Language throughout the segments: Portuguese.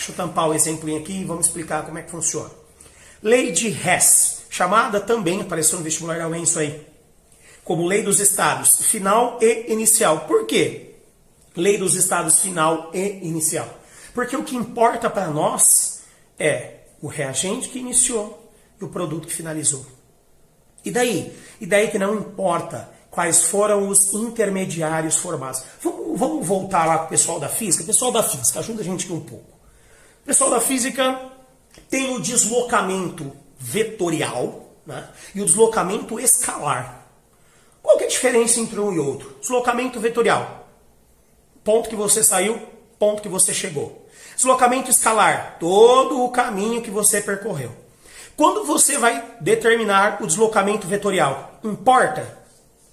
Deixa eu tampar o exemplo aqui e vamos explicar como é que funciona. Lei de Hess, chamada também, apareceu no vestibular da UEM isso aí, como lei dos estados final e inicial. Por quê? Lei dos estados final e inicial. Porque o que importa para nós é o reagente que iniciou e o produto que finalizou. E daí? E daí que não importa quais foram os intermediários formados. Vamos voltar lá com o pessoal da física? Pessoal da física, ajuda a gente aqui um pouco. O pessoal da física tem o deslocamento vetorial, né, e o deslocamento escalar. Qual que é a diferença entre um e outro? Deslocamento vetorial. Ponto que você saiu, ponto que você chegou. Deslocamento escalar. Todo o caminho que você percorreu. Quando você vai determinar o deslocamento vetorial, importa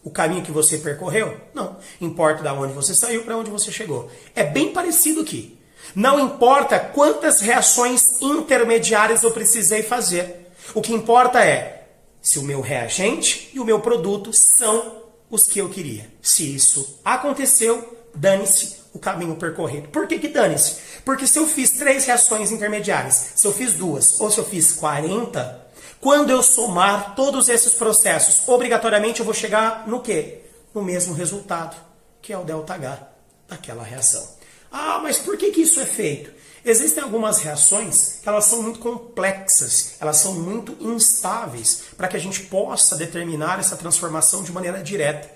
o caminho que você percorreu? Não. Importa de onde você saiu para onde você chegou. É bem parecido aqui. Não importa quantas reações intermediárias eu precisei fazer. O que importa é se o meu reagente e o meu produto são os que eu queria. Se isso aconteceu, dane-se o caminho percorrido. Por que dane-se? Porque se eu fiz 3 reações intermediárias, se eu fiz 2 ou se eu fiz 40, quando eu somar todos esses processos, obrigatoriamente eu vou chegar no quê? No mesmo resultado, que é o ΔH daquela reação. Ah, mas por que isso é feito? Existem algumas reações que elas são muito complexas, elas são muito instáveis para que a gente possa determinar essa transformação de maneira direta.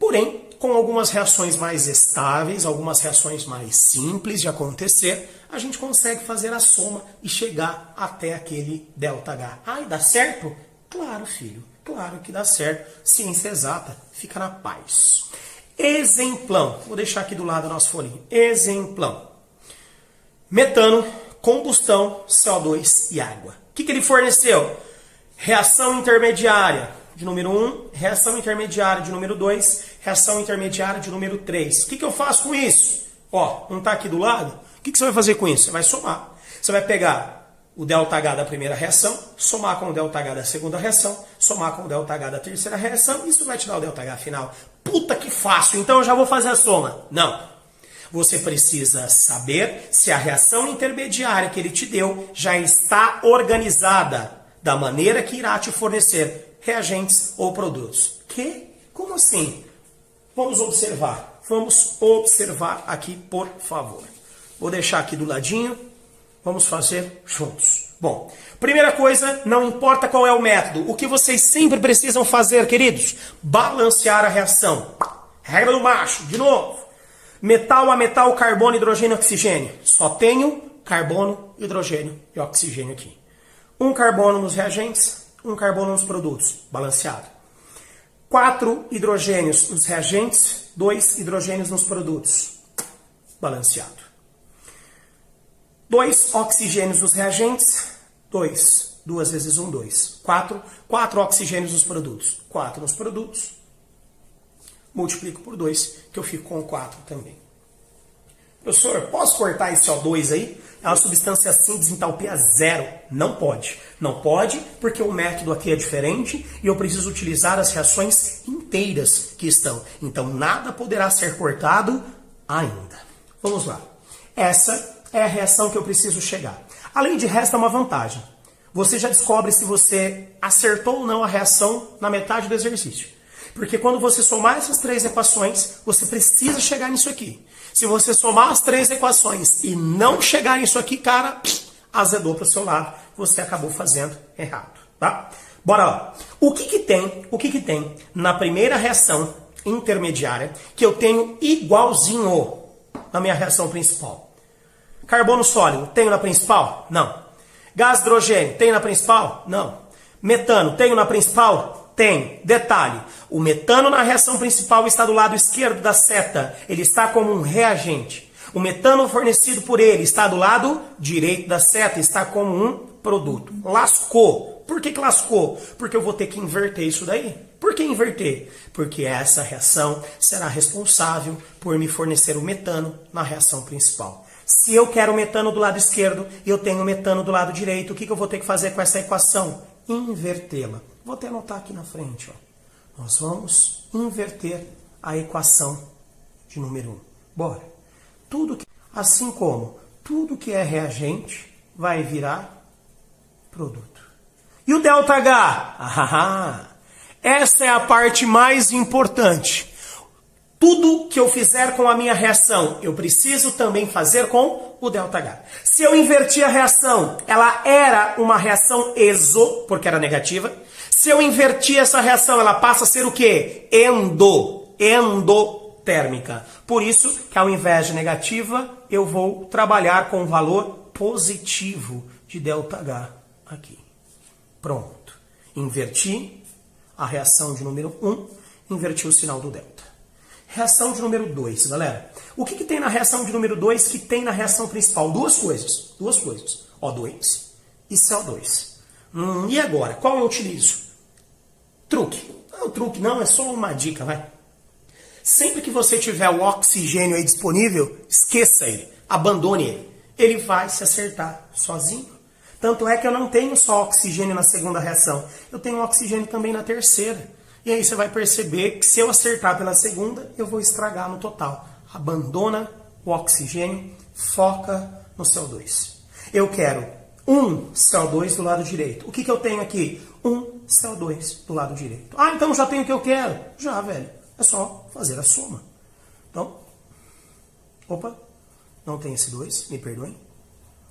Porém, com algumas reações mais estáveis, algumas reações mais simples de acontecer, a gente consegue fazer a soma e chegar até aquele ΔH. Ah, e dá certo? Claro, filho, claro que dá certo. Ciência exata, fica na paz. Exemplão, vou deixar aqui do lado a nossa folhinha. Exemplão. Metano, combustão, CO2 e água. O que ele forneceu? Reação intermediária de número 1, reação intermediária de número 2, reação intermediária de número 3. O que eu faço com isso? Ó, não está aqui do lado? O que você vai fazer com isso? Você vai somar. Você vai pegar o ΔH da primeira reação, somar com o ΔH da segunda reação, somar com o ΔH da terceira reação, isso vai te dar o ΔH final. Puta que fácil, então eu já vou fazer a soma. Não. Você precisa saber se a reação intermediária que ele te deu já está organizada da maneira que irá te fornecer reagentes ou produtos. Que? Como assim? Vamos observar. Vamos observar aqui, por favor. Vou deixar aqui do ladinho. Vamos fazer juntos. Bom, primeira coisa, não importa qual é o método. O que vocês sempre precisam fazer, queridos? Balancear a reação. Regra do macho, de novo. Metal a metal, carbono, hidrogênio, oxigênio. Só tenho carbono, hidrogênio e oxigênio aqui. Um carbono nos reagentes, um carbono nos produtos. Balanceado. 4 hidrogênios nos reagentes, 2 hidrogênios nos produtos. Balanceado. 2 oxigênios nos reagentes, 2 vezes 1, 2. 4 oxigênios nos produtos. 4 nos produtos. Multiplico por 2, que eu fico com 4 também. Professor, posso cortar esse CO2 aí? É uma substância simples, entalpia 0. Não pode. Não pode, porque o método aqui é diferente e eu preciso utilizar as reações inteiras que estão. Então, nada poderá ser cortado ainda. Vamos lá. Essa é a reação que eu preciso chegar. Além de resta uma vantagem. Você já descobre se você acertou ou não a reação na metade do exercício. Porque quando você somar essas 3 equações, você precisa chegar nisso aqui. Se você somar as 3 equações e não chegar nisso aqui, cara, azedou para o seu lado. Você acabou fazendo errado, tá? Bora lá. O que tem na primeira reação intermediária que eu tenho igualzinho na minha reação principal? Carbono sólido, tenho na principal? Não. Gás hidrogênio, tenho na principal? Não. Metano, tenho na principal? Tem. Detalhe, o metano na reação principal está do lado esquerdo da seta. Ele está como um reagente. O metano fornecido por ele está do lado direito da seta. Está como um produto. Lascou. Por que lascou? Porque eu vou ter que inverter isso daí. Por que inverter? Porque essa reação será responsável por me fornecer o metano na reação principal. Se eu quero o metano do lado esquerdo e eu tenho o metano do lado direito, o que eu vou ter que fazer com essa equação? Invertê-la. Vou até anotar aqui na frente. Ó. Nós vamos inverter a equação de número 1. Bora. Assim como tudo que é reagente vai virar produto. E o ΔH? Essa é a parte mais importante. Tudo que eu fizer com a minha reação, eu preciso também fazer com o ΔH. Se eu invertir a reação, ela era uma reação exo, porque era negativa. Se eu invertir essa reação, ela passa a ser o quê? Endotérmica. Por isso que ao invés de negativa, eu vou trabalhar com o valor positivo de ΔH aqui. Pronto. Inverti a reação de número 1, inverti o sinal do delta. Reação de número 2, galera. O que tem na reação de número 2 que tem na reação principal? Duas coisas. O2 e CO2. E agora? Qual eu utilizo? Truque. Não, truque não, é só uma dica, vai. Sempre que você tiver o oxigênio aí disponível, esqueça ele, abandone ele. Ele vai se acertar sozinho. Tanto é que eu não tenho só oxigênio na segunda reação, eu tenho oxigênio também na terceira. E aí você vai perceber que se eu acertar pela segunda, eu vou estragar no total. Abandona o oxigênio, foca no CO2. Eu quero um CO2 do lado direito. O que eu tenho aqui? Um CO2 do lado direito. Ah, então já tenho o que eu quero? Já, velho. É só fazer a soma. Então, opa, não tem esse 2, me perdoem.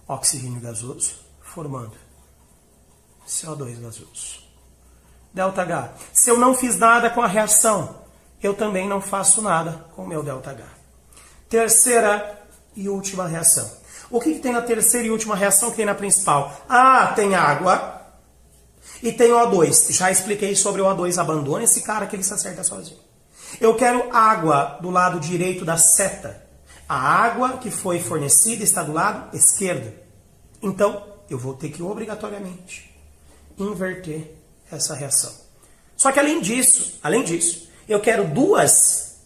Oxigênio gasoso, formando CO2 gasoso. ΔH. Se eu não fiz nada com a reação, eu também não faço nada com o meu ΔH. Terceira e última reação. O que tem na terceira e última reação que tem na principal? Ah, tem água e tem O2. Já expliquei sobre o O2. Abandona esse cara que ele se acerta sozinho. Eu quero água do lado direito da seta. A água que foi fornecida está do lado esquerdo. Então, eu vou ter que obrigatoriamente inverter essa reação. Só que além disso, eu quero duas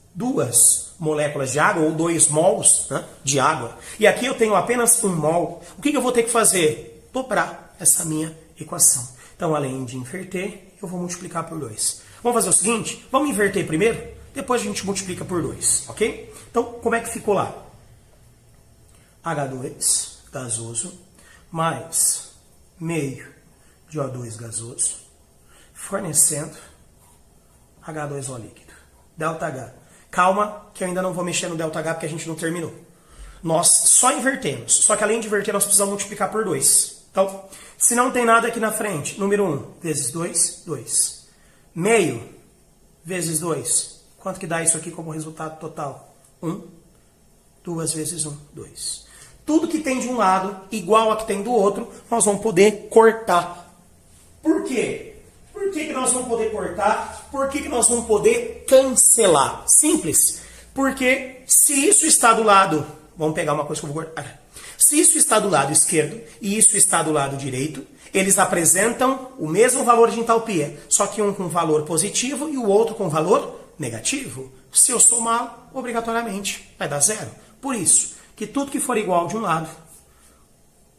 moléculas de água, ou 2 mols, né, de água. E aqui eu tenho apenas 1 mol. O que eu vou ter que fazer? Dobrar essa minha equação. Então, além de inverter, eu vou multiplicar por 2. Vamos fazer o seguinte? Vamos inverter primeiro, depois a gente multiplica por 2, ok? Então, como é que ficou lá? H2 gasoso mais meio de O2 gasoso, fornecendo H2O líquido. ΔH. Calma, que eu ainda não vou mexer no ΔH porque a gente não terminou. Nós só invertemos. Só que além de inverter, nós precisamos multiplicar por 2. Então, se não tem nada aqui na frente, número 1 vezes 2, 2. Meio vezes 2. Quanto que dá isso aqui como resultado total? 1. 2 vezes 1, 2. Tudo que tem de um lado, igual a que tem do outro, nós vamos poder cortar. Por quê? Por que nós vamos poder cortar? Por que nós vamos poder cancelar? Simples. Porque se isso está do lado... Vamos pegar uma coisa que eu vou cortar. Se isso está do lado esquerdo e isso está do lado direito, eles apresentam o mesmo valor de entalpia, só que um com valor positivo e o outro com valor negativo. Se eu somar, obrigatoriamente vai dar 0. Por isso, que tudo que for igual de um lado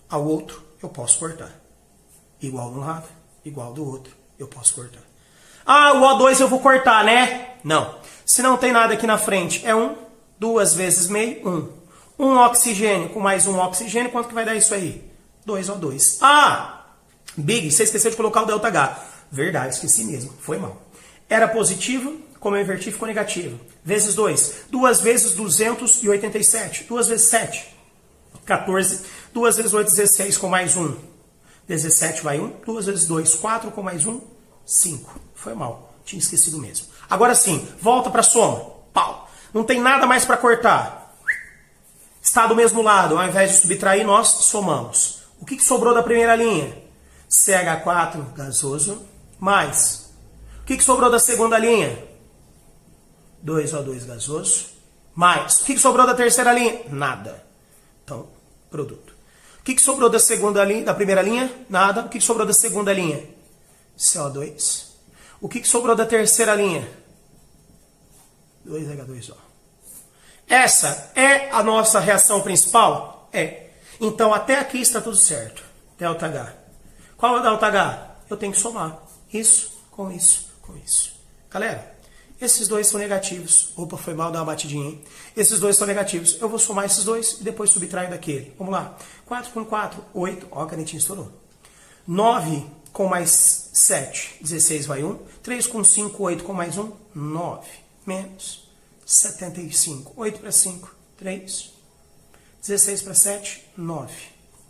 ao outro, eu posso cortar. Igual de um lado, igual do outro, eu posso cortar. Ah, o O2 eu vou cortar, né? Não. Se não tem nada aqui na frente, é 1, 2 vezes meio, 1. 1 oxigênio com mais 1 oxigênio, quanto que vai dar isso aí? 2 O2. Ah! Big, você esqueceu de colocar o ΔH. Verdade, esqueci mesmo. Foi mal. Era positivo, como eu inverti, ficou negativo. Vezes 2. 2 vezes 287. 2 vezes 7. 14. 2 vezes 8, 16 com mais 1. 17 vai 1. 2 vezes 2, 4 com mais 1, 5. Foi mal. Tinha esquecido mesmo. Agora sim, volta para a soma. Pau. Não tem nada mais para cortar. Está do mesmo lado. Ao invés de subtrair, nós somamos. O que sobrou da primeira linha? CH4 gasoso mais. O que sobrou da segunda linha? 2O2 gasoso mais. O que sobrou da terceira linha? Nada. Então, produto. O que sobrou da segunda linha, da primeira linha? Nada. O que sobrou da segunda linha? CO2. O que sobrou da terceira linha? 2H2O. Essa é a nossa reação principal? É. Então, até aqui está tudo certo. ΔH. Qual é o ΔH? Eu tenho que somar isso com isso com isso. Galera, Esses dois são negativos. Opa, foi mal dar uma batidinha, hein? Esses dois são negativos. Eu vou somar esses dois e depois subtraio daquele. Vamos lá. 4 com 4, 8. Ó, a canetinha estourou. 9 com mais 7, 16 vai 1. 3 com 5, 8 com mais 1, 9. Menos 75. 8 para 5, 3. 16 para 7, 9.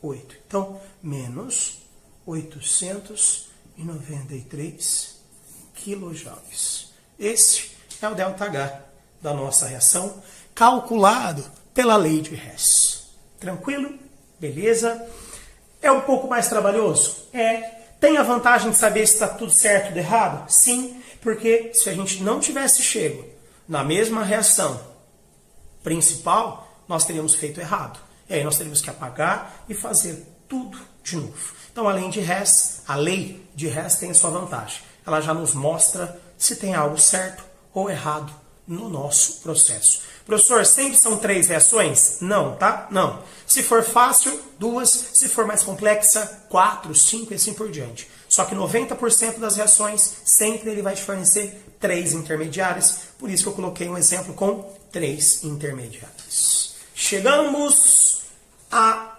8. Então, menos 893 quilojoules. Esse é o ΔH da nossa reação, calculado pela lei de Hess. Tranquilo? Beleza? É um pouco mais trabalhoso? É. Tem a vantagem de saber se está tudo certo ou errado? Sim, porque se a gente não tivesse chego na mesma reação principal, nós teríamos feito errado. E aí nós teríamos que apagar e fazer tudo de novo. Então, além de Hess, a lei de Hess tem a sua vantagem. Ela já nos mostra se tem algo certo ou errado no nosso processo. Professor, sempre são 3 reações? Não, tá? Não. Se for fácil, 2. Se for mais complexa, 4, 5 e assim por diante. Só que 90% das reações, sempre ele vai te fornecer 3 intermediárias. Por isso que eu coloquei um exemplo com 3 intermediárias. Chegamos à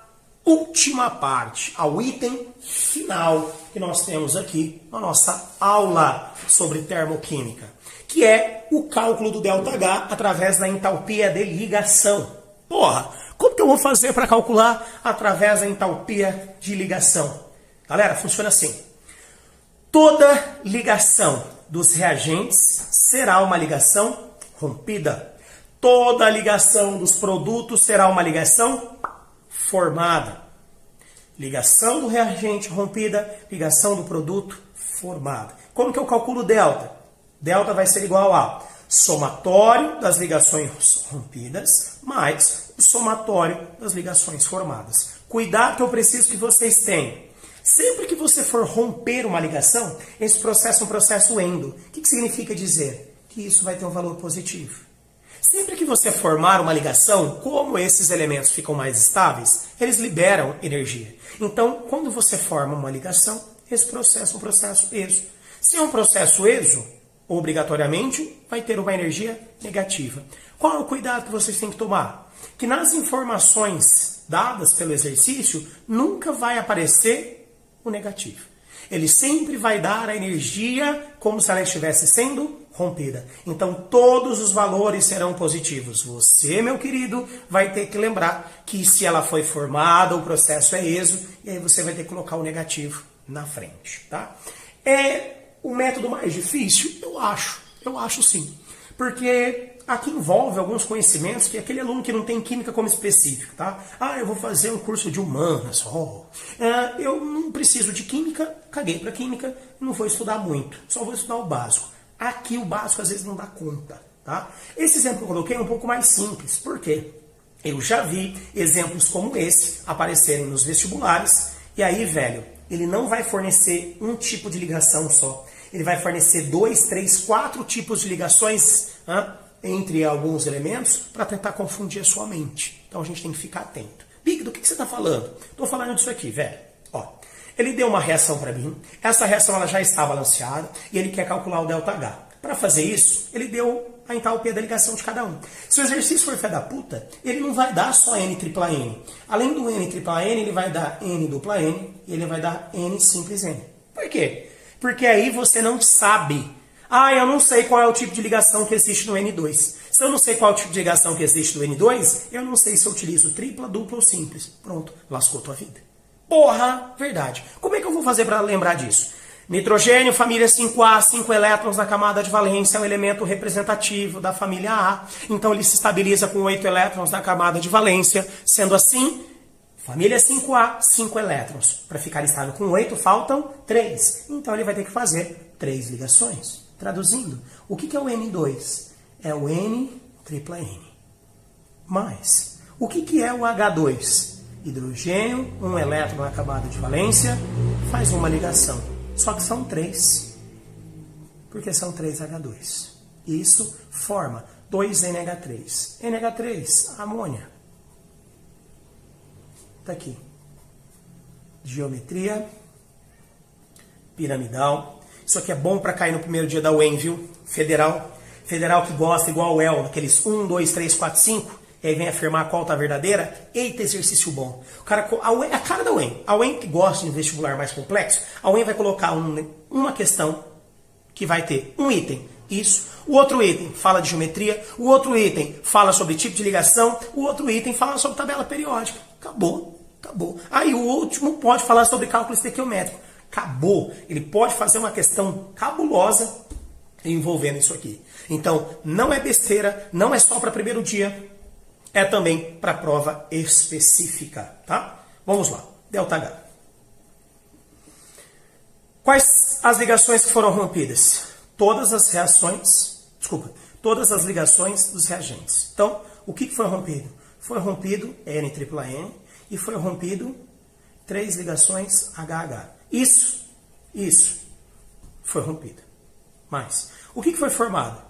última parte, ao item final que nós temos aqui na nossa aula sobre termoquímica, que é o cálculo do ΔH através da entalpia de ligação. Porra, como que eu vou fazer para calcular através da entalpia de ligação? Galera, funciona assim. Toda ligação dos reagentes será uma ligação rompida. Toda ligação dos produtos será uma ligação formada. Ligação do reagente rompida, ligação do produto formada. Como que eu calculo delta? Delta vai ser igual a somatório das ligações rompidas mais o somatório das ligações formadas. Cuidado que eu preciso que vocês tenham. Sempre que você for romper uma ligação, esse processo é um processo endo. O que significa dizer? Que isso vai ter um valor positivo. Sempre que você formar uma ligação, como esses elementos ficam mais estáveis, eles liberam energia. Então, quando você forma uma ligação, esse processo é um processo exo. Se é um processo exo, obrigatoriamente vai ter uma energia negativa. Qual é o cuidado que vocês têm que tomar? Que nas informações dadas pelo exercício, nunca vai aparecer o negativo. Ele sempre vai dar a energia como se ela estivesse sendo rompida. Então, todos os valores serão positivos. Você, meu querido, vai ter que lembrar que se ela foi formada, o processo é exo, e aí você vai ter que colocar o negativo na frente, tá? É o método mais difícil? Eu acho sim. Porque aqui envolve alguns conhecimentos que aquele aluno que não tem química como específico, tá? Ah, eu vou fazer um curso de humanas, eu não preciso de química, caguei para química, não vou estudar muito, só vou estudar o básico. Aqui o básico às vezes não dá conta, tá? Esse exemplo que eu coloquei é um pouco mais simples, por quê? Eu já vi exemplos como esse aparecerem nos vestibulares, e aí, velho, ele não vai fornecer um tipo de ligação só. Ele vai fornecer 2, 3, 4 tipos de ligações entre alguns elementos para tentar confundir a sua mente. Então a gente tem que ficar atento. Big, do que você está falando? Estou falando disso aqui, velho. Ó, ele deu uma reação para mim. Essa reação ela já está balanceada e ele quer calcular o ΔH. Para fazer isso, ele deu a entalpia da ligação de cada um. Se o exercício for fé da puta, ele não vai dar só N tripla N. Além do N tripla N, ele vai dar N dupla N e ele vai dar N simples N. Por quê? Porque aí você não sabe. Ah, eu não sei qual é o tipo de ligação que existe no N2. Se eu não sei qual é o tipo de ligação que existe no N2, eu não sei se eu utilizo tripla, dupla ou simples. Pronto, lascou tua vida. Porra, verdade. Como é que eu vou fazer para lembrar disso? Nitrogênio, família 5A, 5 elétrons na camada de valência, é um elemento representativo da família A. Então ele se estabiliza com 8 elétrons na camada de valência. Sendo assim, família 5A, 5 elétrons. Para ficar estável com 8, faltam 3. Então ele vai ter que fazer 3 ligações. Traduzindo, o que é o N2? É o N tripla N. Mais, o que é o H2? Hidrogênio, 1 elétron na camada de valência, faz uma ligação. Só que são 3. Porque são 3 H2. Isso forma 2 NH3. NH3, amônia. Está aqui. Geometria piramidal. Isso aqui é bom para cair no primeiro dia da UEM, viu? Federal. Federal que gosta igual o El, aqueles 1, 2, 3, 4, 5, e aí vem afirmar qual tá verdadeira. Eita, exercício bom. O cara, a cara da UEM. A UEM que gosta de vestibular mais complexo, a UEM vai colocar uma questão que vai ter um item. Isso. O outro item fala de geometria. O outro item fala sobre tipo de ligação. O outro item fala sobre tabela periódica. Acabou. Acabou. Aí o último pode falar sobre cálculo estequiométrico. Acabou. Ele pode fazer uma questão cabulosa envolvendo isso aqui. Então, não é besteira, não é só para primeiro dia, é também para prova específica, tá? Vamos lá. Delta H. Quais as ligações que foram rompidas? Todas as ligações dos reagentes. Então, o que foi rompido? Foi rompido N-tripla-N e foi rompido 3 ligações HH. Isso foi rompido. Mas, o que foi formado?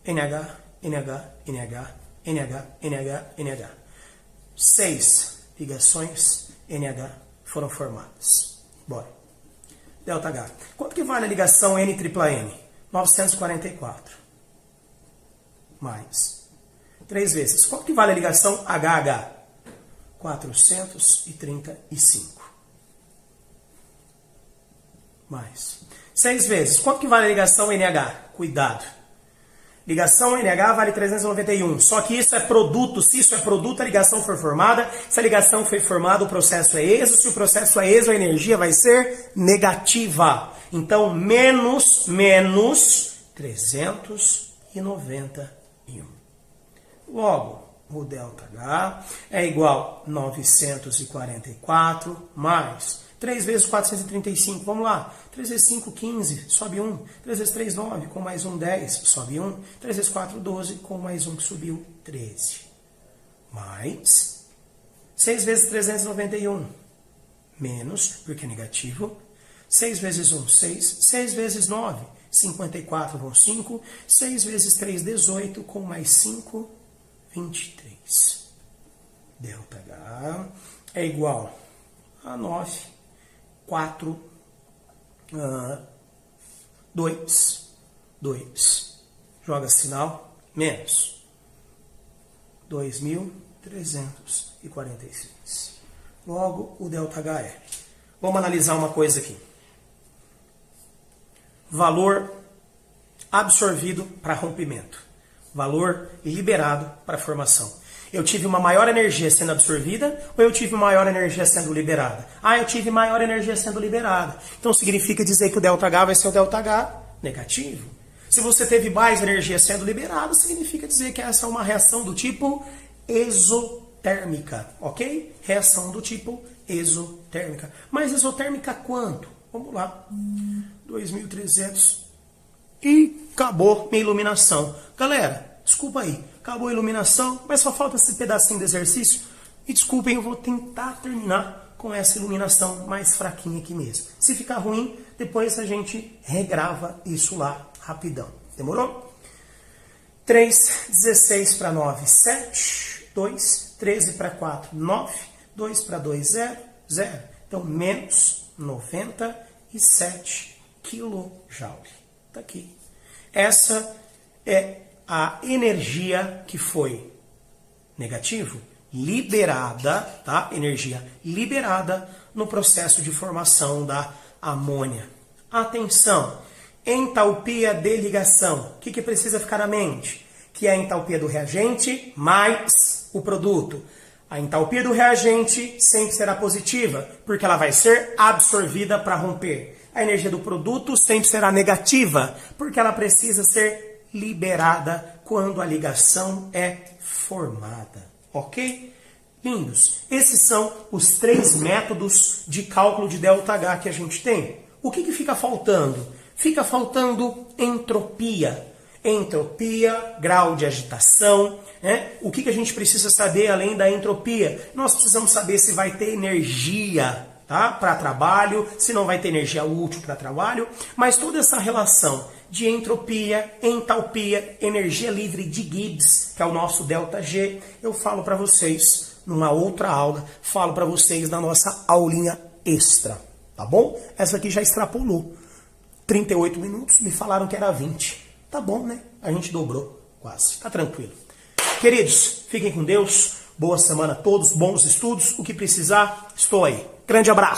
NH, NH, NH, NH, NH, NH. 6 ligações NH foram formadas. Bora. Delta H. Quanto que vale a ligação N-tripla-N? 944. Mais 3 vezes. Quanto que vale a ligação HH? 435. Mais 6 vezes. Quanto que vale a ligação NH? Cuidado. Ligação NH vale 391. Só que isso é produto. Se isso é produto, a ligação for formada. Se a ligação foi formada, o processo é ESO. Se o processo é ESO, a energia vai ser negativa. Então, menos 391. Logo, o ΔH é igual a 944 mais 3 vezes 435. Vamos lá. 3 vezes 5, 15. Sobe 1. 3 vezes 3, 9. Com mais 1, 10. Sobe 1. 3 vezes 4, 12. Com mais 1 que subiu, 13. Mais 6 vezes 391. Menos, porque é negativo. 6 vezes 1, 6. 6 vezes 9, 54 vão 5. 6 vezes 3, 18. Com mais 5, 23. ΔH é igual a 9, 4, 2. Joga sinal, menos 2.346. Logo, o ΔH é. Vamos analisar uma coisa aqui. Valor absorvido para rompimento. Valor liberado para formação. Eu tive uma maior energia sendo absorvida ou eu tive maior energia sendo liberada? Eu tive maior energia sendo liberada. Então significa dizer que o ΔH vai ser o ΔH negativo. Se você teve mais energia sendo liberada, significa dizer que essa é uma reação do tipo exotérmica, ok? Reação do tipo exotérmica. Mas exotérmica quanto? Vamos lá. 2.300 e acabou minha iluminação. Galera, desculpa aí, acabou a iluminação, mas só falta esse pedacinho do exercício. E desculpem, eu vou tentar terminar com essa iluminação mais fraquinha aqui mesmo. Se ficar ruim, depois a gente regrava isso lá rapidão. Demorou? 3, 16 para 9, 7, 2, 13 para 4, 9, 2 para 2, 0, 0. Então, menos 97 kJ. Está aqui. Essa é a energia que foi negativo, liberada, tá? Energia liberada no processo de formação da amônia. Atenção! Entalpia de ligação. O que precisa ficar na mente? Que é a entalpia do reagente mais o produto. A entalpia do reagente sempre será positiva, porque ela vai ser absorvida para romper. A energia do produto sempre será negativa, porque ela precisa ser liberada quando a ligação é formada. Ok? Lindos. Esses são os 3 métodos de cálculo de ΔH que a gente tem. O que fica faltando? Fica faltando entropia. Entropia, grau de agitação. Né? O que a gente precisa saber além da entropia? Nós precisamos saber se vai ter energia, tá? Para trabalho, se não vai ter energia útil para trabalho. Mas toda essa relação de entropia, entalpia, energia livre de Gibbs, que é o nosso ΔG, eu falo para vocês numa outra aula, falo para vocês na nossa aulinha extra, tá bom? Essa aqui já extrapolou. 38 minutos, me falaram que era 20. Tá bom, né? A gente dobrou quase. Tá tranquilo. Queridos, fiquem com Deus. Boa semana a todos, bons estudos. O que precisar, estou aí. Grande abraço.